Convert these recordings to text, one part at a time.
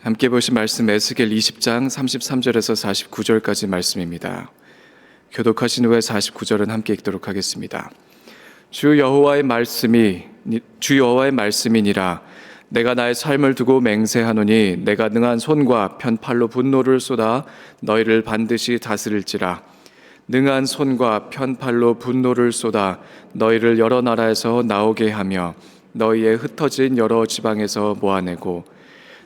함께 보신 말씀 에스겔 20장 33절에서 49절까지 말씀입니다. 교독하신 후에 49절은 함께 읽도록 하겠습니다. 주 여호와의 말씀이니라. 내가 나의 삶을 두고 맹세하노니 내가 능한 손과 편팔로 분노를 쏟아 너희를 반드시 다스릴지라. 능한 손과 편팔로 분노를 쏟아 너희를 여러 나라에서 나오게 하며 너희의 흩어진 여러 지방에서 모아내고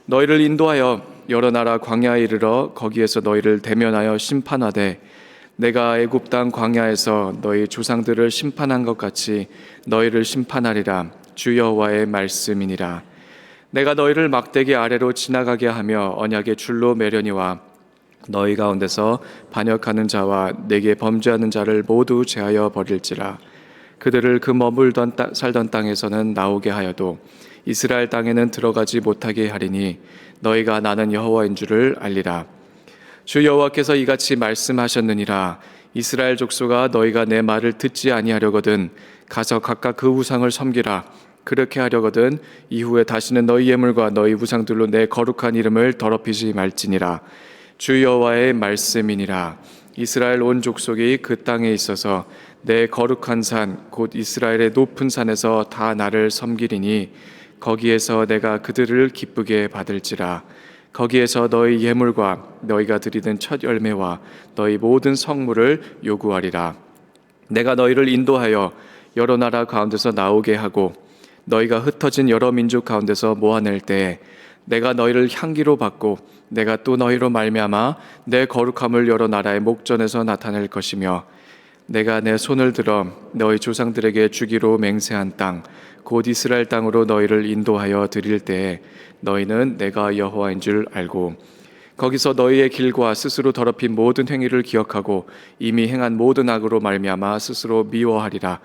너희를 인도하여 여러 나라 광야에 이르러 거기에서 너희를 대면하여 심판하되 내가 애굽 땅 광야에서 너희 조상들을 심판한 것 같이 너희를 심판하리라. 주 여호와의 말씀이니라. 내가 너희를 막대기 아래로 지나가게 하며 언약의 줄로 매려니와 너희 가운데서 반역하는 자와 내게 범죄하는 자를 모두 제하여 버릴지라. 그들을 그 머물던 살던 땅에서는 나오게 하여도 이스라엘 땅에는 들어가지 못하게 하리니 너희가 나는 여호와인 줄을 알리라. 주 여호와께서 이같이 말씀하셨느니라. 이스라엘 족속아, 너희가 내 말을 듣지 아니하려거든 가서 각각 그 우상을 섬기라. 그렇게 하려거든 이후에 다시는 너희 예물과 너희 우상들로 내 거룩한 이름을 더럽히지 말지니라. 주 여호와의 말씀이니라. 이스라엘 온 족속이 그 땅에 있어서 내 거룩한 산 곧 이스라엘의 높은 산에서 다 나를 섬기리니 거기에서 내가 그들을 기쁘게 받을지라. 거기에서 너희 예물과 너희가 드리던 첫 열매와 너희 모든 성물을 요구하리라. 내가 너희를 인도하여 여러 나라 가운데서 나오게 하고 너희가 흩어진 여러 민족 가운데서 모아낼 때에 내가 너희를 향기로 받고 내가 또 너희로 말미암아 내 거룩함을 여러 나라의 목전에서 나타낼 것이며 내가 내 손을 들어 너희 조상들에게 주기로 맹세한 땅 곧 이스라엘 땅으로 너희를 인도하여 드릴 때에 너희는 내가 여호와인 줄 알고 거기서 너희의 길과 스스로 더럽힌 모든 행위를 기억하고 이미 행한 모든 악으로 말미암아 스스로 미워하리라.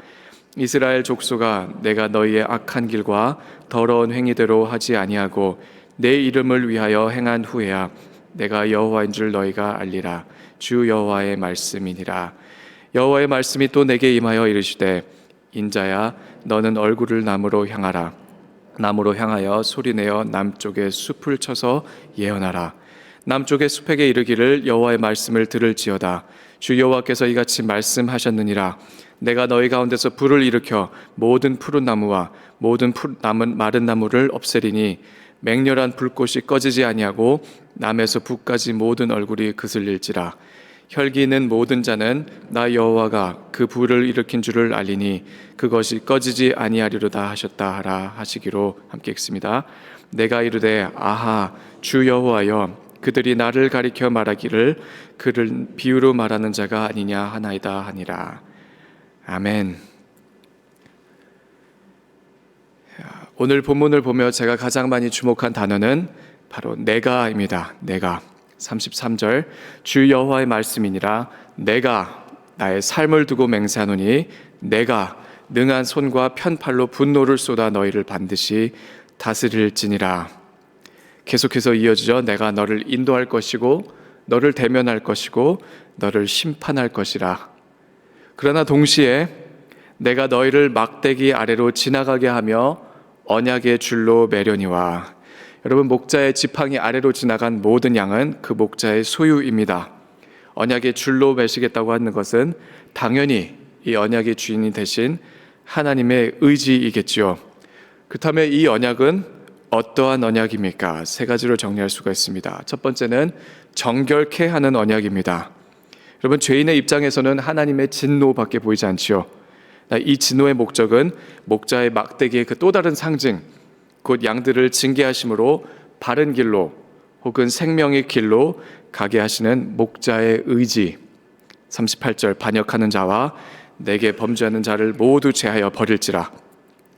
이스라엘 족속아, 내가 너희의 악한 길과 더러운 행위대로 하지 아니하고 내 이름을 위하여 행한 후에야 내가 여호와인 줄 너희가 알리라. 주 여호와의 말씀이니라. 여호와의 말씀이 또 내게 임하여 이르시되 인자야, 너는 얼굴을 남으로 향하라. 남으로 향하여 소리내어 남쪽의 숲을 쳐서 예언하라. 남쪽의 숲에게 이르기를 여호와의 말씀을 들을지어다. 주 여호와께서 이같이 말씀하셨느니라. 내가 너희 가운데서 불을 일으켜 모든 푸른 나무와 모든 남은 마른 나무를 없애리니 맹렬한 불꽃이 꺼지지 아니하고 남에서 북까지 모든 얼굴이 그슬릴지라. 혈기 있는 모든 자는 나 여호와가 그 불을 일으킨 줄을 알리니 그것이 꺼지지 아니하리로다 하셨다 하라 하시기로. 함께 읽습니다. 내가 이르되 아하 주 여호와여, 그들이 나를 가리켜 말하기를 그를 비유로 말하는 자가 아니냐 하나이다 하니라. 아멘. 오늘 본문을 보며 제가 가장 많이 주목한 단어는 바로 내가입니다. 내가. 33절 주 여호와의 말씀이니라. 내가 나의 삶을 두고 맹세하노니 내가 능한 손과 편팔로 분노를 쏟아 너희를 반드시 다스릴지니라. 계속해서 이어지죠. 내가 너를 인도할 것이고 너를 대면할 것이고 너를 심판할 것이라. 그러나 동시에 내가 너희를 막대기 아래로 지나가게 하며 언약의 줄로 매려니와. 여러분, 목자의 지팡이 아래로 지나간 모든 양은 그 목자의 소유입니다. 언약의 줄로 매시겠다고 하는 것은 당연히 이 언약의 주인이 되신 하나님의 의지이겠지요. 그렇다면 이 언약은 어떠한 언약입니까? 세 가지로 정리할 수가 있습니다. 첫 번째는 정결케 하는 언약입니다. 여러분, 죄인의 입장에서는 하나님의 진노밖에 보이지 않지요. 이 진노의 목적은 목자의 막대기의 그 또 다른 상징, 곧 양들을 징계하심으로 바른 길로 혹은 생명의 길로 가게 하시는 목자의 의지. 38절 반역하는 자와 내게 범죄하는 자를 모두 제하여 버릴지라.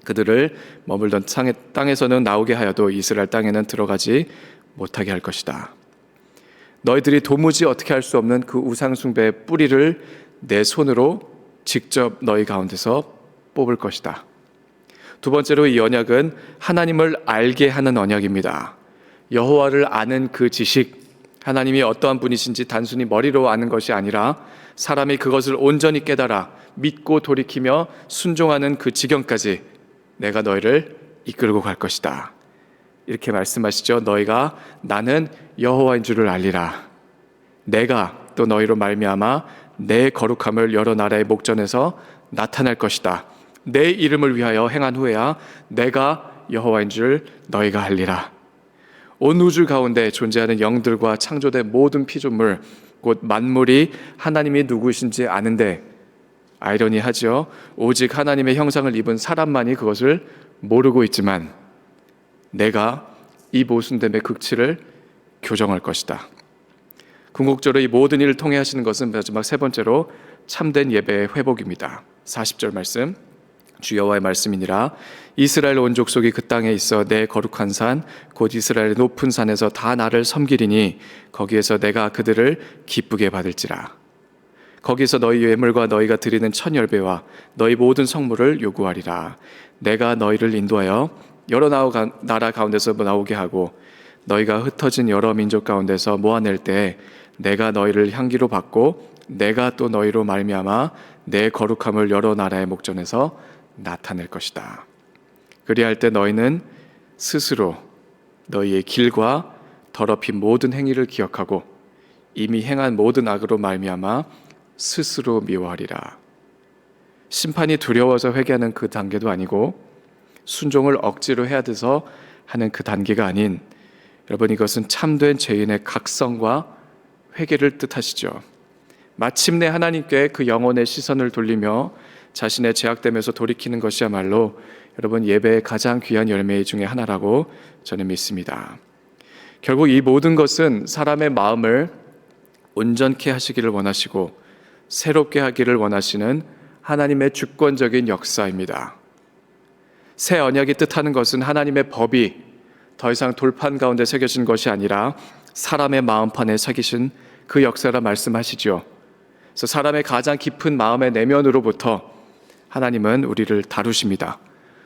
그들을 머물던 땅에서는 나오게 하여도 이스라엘 땅에는 들어가지 못하게 할 것이다. 너희들이 도무지 어떻게 할 수 없는 그 우상숭배의 뿌리를 내 손으로 직접 너희 가운데서 뽑을 것이다. 두 번째로 이 언약은 하나님을 알게 하는 언약입니다. 여호와를 아는 그 지식, 하나님이 어떠한 분이신지 단순히 머리로 아는 것이 아니라 사람이 그것을 온전히 깨달아 믿고 돌이키며 순종하는 그 지경까지 내가 너희를 이끌고 갈 것이다. 이렇게 말씀하시죠. 너희가 나는 여호와인 줄을 알리라. 내가 또 너희로 말미암아 내 거룩함을 여러 나라의 목전에서 나타낼 것이다. 내 이름을 위하여 행한 후에야 내가 여호와인 줄 너희가 알리라. 온 우주 가운데 존재하는 영들과 창조된 모든 피조물 곧 만물이 하나님이 누구신지 아는데 아이러니하죠. 오직 하나님의 형상을 입은 사람만이 그것을 모르고 있지만 내가 이 모순됨의 극치를 교정할 것이다. 궁극적으로 이 모든 일을 통해 하시는 것은 마지막 세 번째로 참된 예배의 회복입니다. 40절 말씀, 주 여호와의 말씀이니라. 이스라엘 온 족속이 그 땅에 있어 내 거룩한 산 곧 이스라엘의 높은 산에서 다 나를 섬기리니 거기에서 내가 그들을 기쁘게 받을지라. 거기서 너희 예물과 너희가 드리는 천열배와 너희 모든 성물을 요구하리라. 내가 너희를 인도하여 여러 나라 가운데서 나오게 하고 너희가 흩어진 여러 민족 가운데서 모아낼 때 내가 너희를 향기로 받고 내가 또 너희로 말미암아 내 거룩함을 여러 나라의 목전에서 나타낼 것이다. 그리할 때 너희는 스스로 너희의 길과 더럽힌 모든 행위를 기억하고 이미 행한 모든 악으로 말미암아 스스로 미워하리라. 심판이 두려워서 회개하는 그 단계도 아니고 순종을 억지로 해야 돼서 하는 그 단계가 아닌, 여러분, 이것은 참된 죄인의 각성과 회개를 뜻하시죠. 마침내 하나님께 그 영혼의 시선을 돌리며 자신의 죄악됨에서 돌이키는 것이야말로 여러분 예배의 가장 귀한 열매 중에 하나라고 저는 믿습니다. 결국 이 모든 것은 사람의 마음을 온전케 하시기를 원하시고 새롭게 하기를 원하시는 하나님의 주권적인 역사입니다. 새 언약이 뜻하는 것은 하나님의 법이 더 이상 돌판 가운데 새겨진 것이 아니라 사람의 마음판에 새기신 그 역사라 말씀하시죠. 그래서 사람의 가장 깊은 마음의 내면으로부터 하나님은 우리를 다루십니다.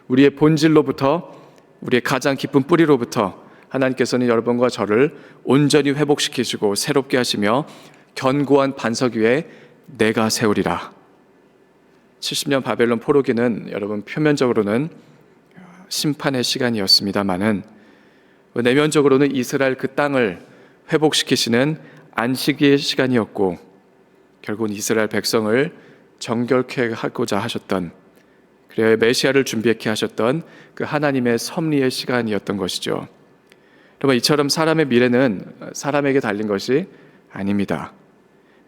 우리의 본질로부터, 우리의 가장 깊은 뿌리로부터 하나님께서는 여러분과 저를 온전히 회복시키시고 새롭게 하시며 견고한 반석 위에 내가 세우리라. 70년 바벨론 포로기는 여러분 표면적으로는 심판의 시간이었습니다마는 내면적으로는 이스라엘 그 땅을 회복시키시는 안식의 시간이었고 결국은 이스라엘 백성을 정결케 하고자 하셨던, 그래야 메시아를 준비케 하셨던 그 하나님의 섭리의 시간이었던 것이죠. 여러분, 이처럼 사람의 미래는 사람에게 달린 것이 아닙니다.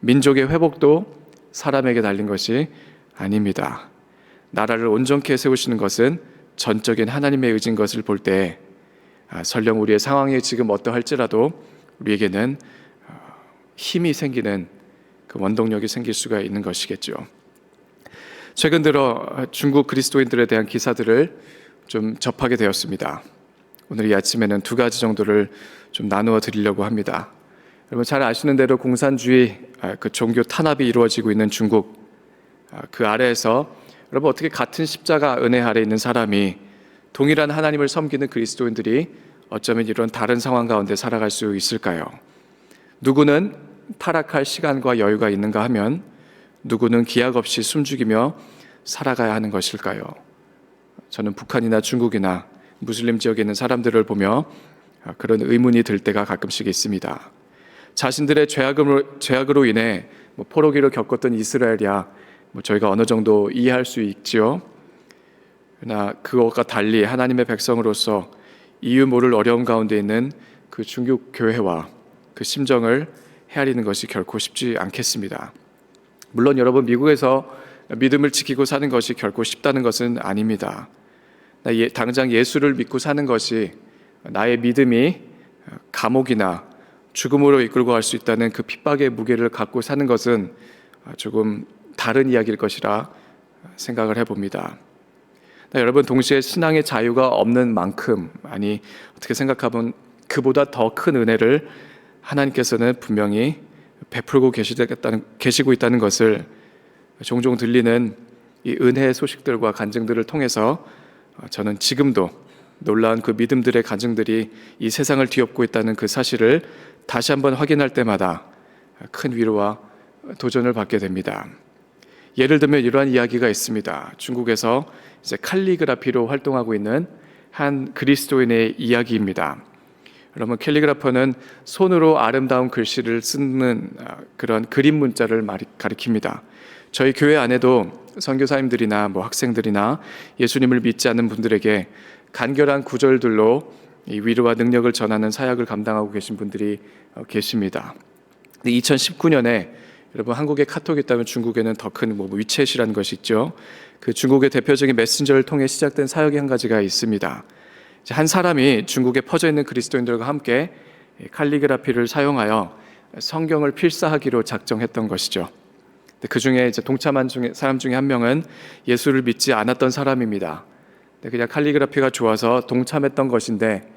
민족의 회복도 사람에게 달린 것이 아닙니다. 나라를 온전케 세우시는 것은 전적인 하나님의 의지인 것을 볼 때 설령 우리의 상황이 지금 어떠할지라도 우리에게는 힘이 생기는 그 원동력이 생길 수가 있는 것이겠죠. 최근 들어 중국 그리스도인들에 대한 기사들을 좀 접하게 되었습니다. 오늘 이 아침에는 두 가지 정도를 좀 나누어 드리려고 합니다. 여러분 잘 아시는 대로 공산주의 그 종교 탄압이 이루어지고 있는 중국, 그 아래에서 여러분 어떻게 같은 십자가 은혜 아래 있는 사람이 동일한 하나님을 섬기는 그리스도인들이 어쩌면 이런 다른 상황 가운데 살아갈 수 있을까요? 누구는 타락할 시간과 여유가 있는가 하면 누구는 기약 없이 숨죽이며 살아가야 하는 것일까요? 저는 북한이나 중국이나 무슬림 지역에 있는 사람들을 보며 그런 의문이 들 때가 가끔씩 있습니다. 자신들의 죄악으로 인해 포로기를 겪었던 이스라엘이야 저희가 어느 정도 이해할 수 있지요. 그러나 그것과 달리 하나님의 백성으로서 이유 모를 어려움 가운데 있는 그 중국 교회와 그 심정을 헤아리는 것이 결코 쉽지 않겠습니다. 물론 여러분 미국에서 믿음을 지키고 사는 것이 결코 쉽다는 것은 아닙니다. 당장 예수를 믿고 사는 것이 나의 믿음이 감옥이나 죽음으로 이끌고 갈 수 있다는 그 핍박의 무게를 갖고 사는 것은 조금 다른 이야기일 것이라 생각을 해봅니다. 여러분 동시에 신앙의 자유가 없는 만큼, 아니 어떻게 생각하면 그보다 더 큰 은혜를 하나님께서는 분명히 베풀고 계시고 있다는 것을 종종 들리는 이 은혜의 소식들과 간증들을 통해서 저는 지금도 놀라운 그 믿음들의 간증들이 이 세상을 뒤엎고 있다는 그 사실을 다시 한번 확인할 때마다 큰 위로와 도전을 받게 됩니다. 예를 들면 이러한 이야기가 있습니다. 중국에서 이제 칼리그라피로 활동하고 있는 한 그리스도인의 이야기입니다. 여러분, 캘리그라퍼는 손으로 아름다운 글씨를 쓰는 그런 그림 문자를 가리킵니다. 저희 교회 안에도 선교사님들이나 학생들이나 예수님을 믿지 않는 분들에게 간결한 구절들로 이 위로와 능력을 전하는 사역을 감당하고 계신 분들이 계십니다. 2019년에 여러분, 한국에 카톡이 있다면 중국에는 더 큰 위챗이라는 것이 있죠. 그 중국의 대표적인 메신저를 통해 시작된 사역이 한 가지가 있습니다. 한 사람이 중국에 퍼져 있는 그리스도인들과 함께 칼리그라피를 사용하여 성경을 필사하기로 작정했던 것이죠. 그 중에 동참한 사람 중에 한 명은 예수를 믿지 않았던 사람입니다. 그냥 칼리그라피가 좋아서 동참했던 것인데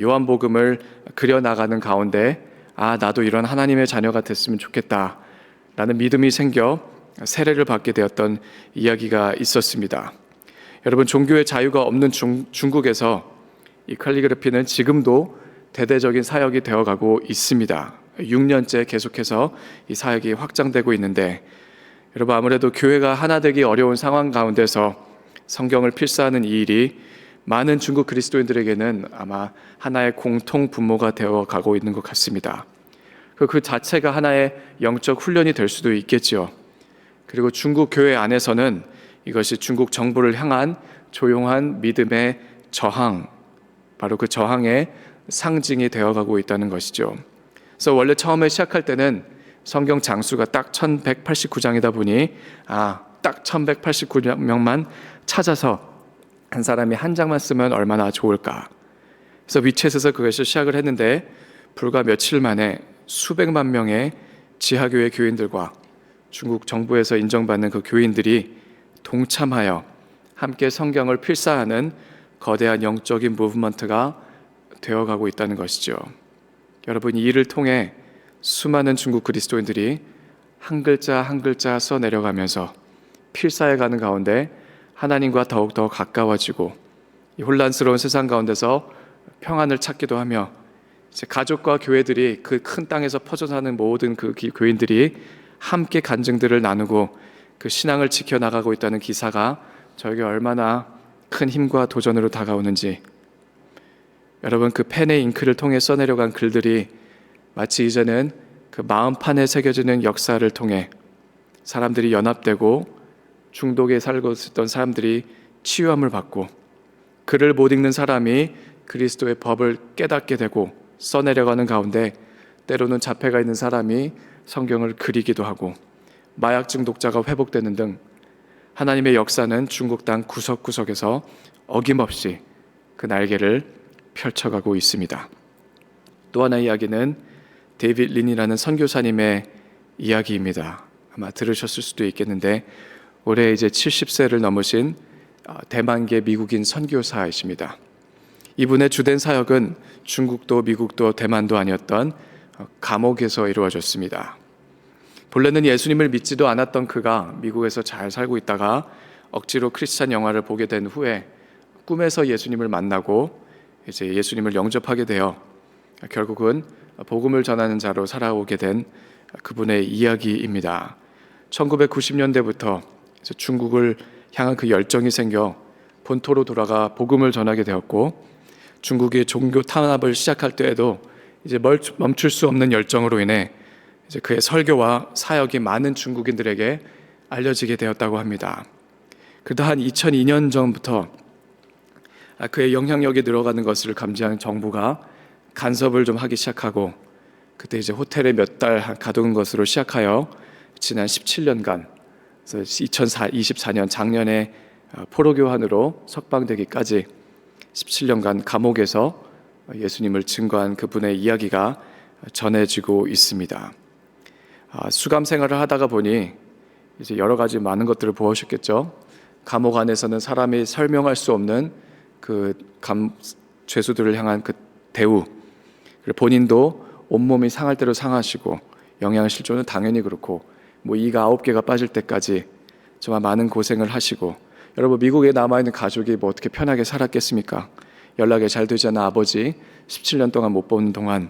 요한복음을 그려나가는 가운데 나도 이런 하나님의 자녀가 됐으면 좋겠다 라는 믿음이 생겨 세례를 받게 되었던 이야기가 있었습니다. 여러분, 종교의 자유가 없는 중국에서 이 칼리그라피는 지금도 대대적인 사역이 되어가고 있습니다. 6년째 계속해서 이 사역이 확장되고 있는데, 여러분, 아무래도 교회가 하나 되기 어려운 상황 가운데서 성경을 필사하는 이 일이 많은 중국 그리스도인들에게는 아마 하나의 공통 분모가 되어가고 있는 것 같습니다. 그 자체가 하나의 영적 훈련이 될 수도 있겠죠. 그리고 중국 교회 안에서는 이것이 중국 정부를 향한 조용한 믿음의 저항, 바로 그 저항의 상징이 되어가고 있다는 것이죠. 그래서 원래 처음에 시작할 때는 성경 장수가 딱 1189장이다 보니 딱 1189명만 찾아서 한 사람이 한 장만 쓰면 얼마나 좋을까. 그래서 위챗에서 그것을 시작을 했는데 불과 며칠 만에 수백만 명의 지하교회 교인들과 중국 정부에서 인정받는 그 교인들이 동참하여 함께 성경을 필사하는 거대한 영적인 무브먼트가 되어가고 있다는 것이죠. 여러분, 이 일을 통해 수많은 중국 그리스도인들이 한 글자 한 글자 써내려가면서 필사해가는 가운데 하나님과 더욱더 가까워지고 이 혼란스러운 세상 가운데서 평안을 찾기도 하며 가족과 교회들이 그 큰 땅에서 퍼져 사는 모든 그 교인들이 함께 간증들을 나누고 그 신앙을 지켜나가고 있다는 기사가 저에게 얼마나 큰 힘과 도전으로 다가오는지, 여러분, 그 펜의 잉크를 통해 써내려간 글들이 마치 이제는 그 마음판에 새겨지는 역사를 통해 사람들이 연합되고 중독에 살고 있었던 사람들이 치유함을 받고 글을 못 읽는 사람이 그리스도의 법을 깨닫게 되고 써내려가는 가운데 때로는 자폐가 있는 사람이 성경을 그리기도 하고 마약 중독자가 회복되는 등 하나님의 역사는 중국 땅 구석구석에서 어김없이 그 날개를 펼쳐가고 있습니다. 또 하나의 이야기는 데이빗 린이라는 선교사님의 이야기입니다. 아마 들으셨을 수도 있겠는데 올해 이제 70세를 넘으신 대만계 미국인 선교사이십니다. 이분의 주된 사역은 중국도 미국도 대만도 아니었던 감옥에서 이루어졌습니다. 본래는 예수님을 믿지도 않았던 그가 미국에서 잘 살고 있다가 억지로 크리스찬 영화를 보게 된 후에 꿈에서 예수님을 만나고 이제 예수님을 영접하게 되어 결국은 복음을 전하는 자로 살아오게 된 그분의 이야기입니다. 1990년대부터 중국을 향한 그 열정이 생겨 본토로 돌아가 복음을 전하게 되었고, 중국이 종교 탄압을 시작할 때에도 이제 멈출 수 없는 열정으로 인해 이제 그의 설교와 사역이 많은 중국인들에게 알려지게 되었다고 합니다. 그러다 한 2002년 전부터 그의 영향력이 늘어가는 것을 감지한 정부가 간섭을 좀 하기 시작하고, 그때 이제 호텔에 몇 달 가둔 것으로 시작하여 지난 17년간, 그래서 2024년 작년에 포로교환으로 석방되기까지 17년간 감옥에서 예수님을 증거한 그분의 이야기가 전해지고 있습니다. 수감 생활을 하다가 보니 이제 여러 가지 많은 것들을 보셨겠죠. 감옥 안에서는 사람이 설명할 수 없는 그 죄수들을 향한 그 대우, 그리고 본인도 온몸이 상할 대로 상하시고 영양실조는 당연히 그렇고 이가 9개가 빠질 때까지 정말 많은 고생을 하시고, 여러분, 미국에 남아있는 가족이 어떻게 편하게 살았겠습니까? 연락이 잘 되지 않은 아버지 17년 동안 못 보는 동안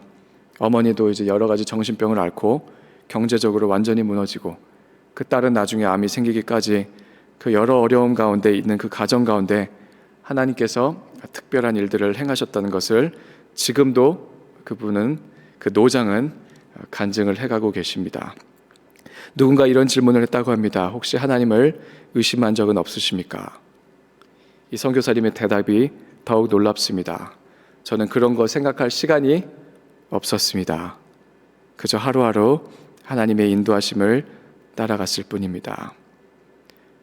어머니도 이제 여러 가지 정신병을 앓고 경제적으로 완전히 무너지고, 그 딸은 나중에 암이 생기기까지 그 여러 어려움 가운데 있는 그 가정 가운데 하나님께서 특별한 일들을 행하셨다는 것을 지금도 그 노장은 간증을 해가고 계십니다. 누군가 이런 질문을 했다고 합니다. 혹시 하나님을 의심한 적은 없으십니까? 이 선교사님의 대답이 더욱 놀랍습니다. 저는 그런 거 생각할 시간이 없었습니다. 그저 하루하루 하나님의 인도하심을 따라갔을 뿐입니다.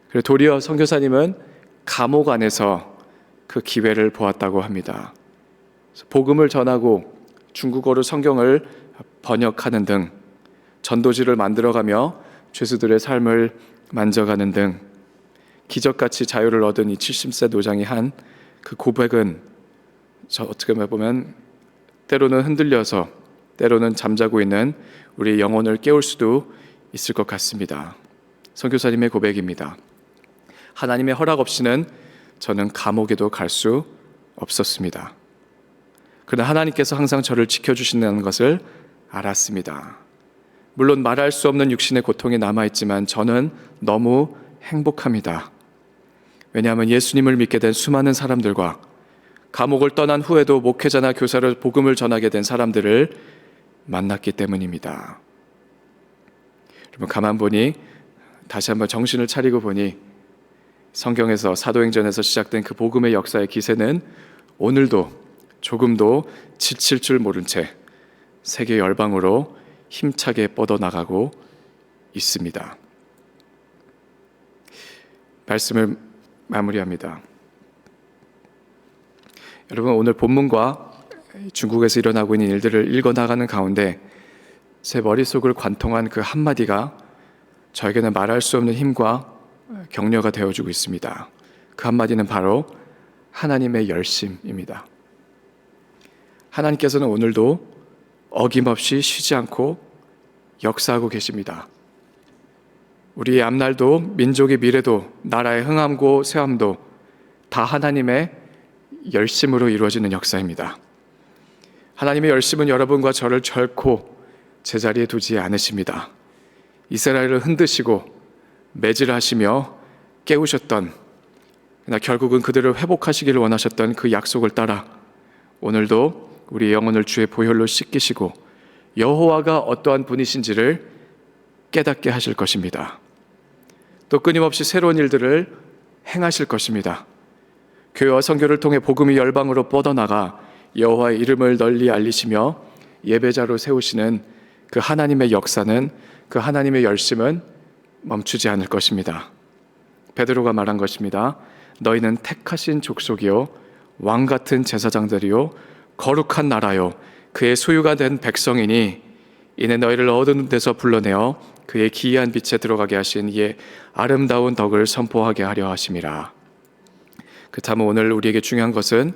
그리고 도리어 선교사님은 감옥 안에서 그 기회를 보았다고 합니다. 복음을 전하고 중국어로 성경을 번역하는 등 전도지를 만들어가며 죄수들의 삶을 만져가는 등 기적같이 자유를 얻은 이 70세 노장이 한 그 고백은 어떻게 보면 때로는 흔들려서 때로는 잠자고 있는 우리의 영혼을 깨울 수도 있을 것 같습니다. 선교사님의 고백입니다. 하나님의 허락 없이는 저는 감옥에도 갈 수 없었습니다. 그러나 하나님께서 항상 저를 지켜주신다는 것을 알았습니다. 물론 말할 수 없는 육신의 고통이 남아있지만 저는 너무 행복합니다. 왜냐하면 예수님을 믿게 된 수많은 사람들과 감옥을 떠난 후에도 목회자나 교사로 복음을 전하게 된 사람들을 만났기 때문입니다. 여러분, 가만 보니 다시 한번 정신을 차리고 보니 성경에서 사도행전에서 시작된 그 복음의 역사의 기세는 오늘도 조금도 지칠 줄 모른 채 세계 열방으로 힘차게 뻗어나가고 있습니다. 말씀을 마무리합니다. 여러분, 오늘 본문과 중국에서 일어나고 있는 일들을 읽어나가는 가운데 제 머릿속을 관통한 그 한마디가 저에게는 말할 수 없는 힘과 격려가 되어주고 있습니다. 그 한마디는 바로 하나님의 열심입니다. 하나님께서는 오늘도 어김없이 쉬지 않고 역사하고 계십니다. 우리의 앞날도 민족의 미래도 나라의 흥함고 쇠함도 다 하나님의 열심으로 이루어지는 역사입니다. 하나님의 열심은 여러분과 저를 결코 제자리에 두지 않으십니다. 이스라엘을 흔드시고 매질하시며 깨우셨던, 그러나 결국은 그들을 회복하시기를 원하셨던 그 약속을 따라 오늘도 우리 영혼을 주의 보혈로 씻기시고 여호와가 어떠한 분이신지를 깨닫게 하실 것입니다. 또 끊임없이 새로운 일들을 행하실 것입니다. 교회와 선교를 통해 복음이 열방으로 뻗어나가 여호와의 이름을 널리 알리시며 예배자로 세우시는 그 하나님의 역사는, 그 하나님의 열심은 멈추지 않을 것입니다. 베드로가 말한 것입니다. 너희는 택하신 족속이요 왕 같은 제사장들이요 거룩한 나라요 그의 소유가 된 백성이니 이내 너희를 어두운 데서 불러내어 그의 기이한 빛에 들어가게 하신 이의 아름다운 덕을 선포하게 하려 하심이라. 그렇다면 오늘 우리에게 중요한 것은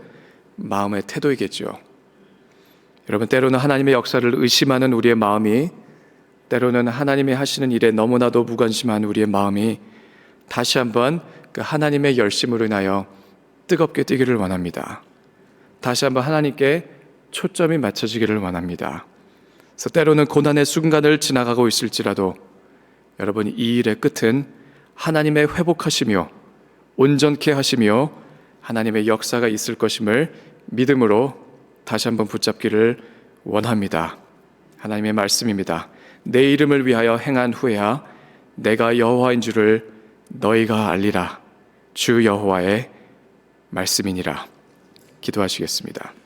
마음의 태도이겠죠. 여러분, 때로는 하나님의 역사를 의심하는 우리의 마음이, 때로는 하나님이 하시는 일에 너무나도 무관심한 우리의 마음이 다시 한번 그 하나님의 열심으로 인하여 뜨겁게 뛰기를 원합니다. 다시 한번 하나님께 초점이 맞춰지기를 원합니다. 그래서 때로는 고난의 순간을 지나가고 있을지라도 여러분, 이 일의 끝은 하나님의 회복하시며 온전케 하시며 하나님의 역사가 있을 것임을 믿음으로 다시 한번 붙잡기를 원합니다. 하나님의 말씀입니다. 내 이름을 위하여 행한 후에야 내가 여호와인 줄을 너희가 알리라. 주 여호와의 말씀이니라. 기도하시겠습니다.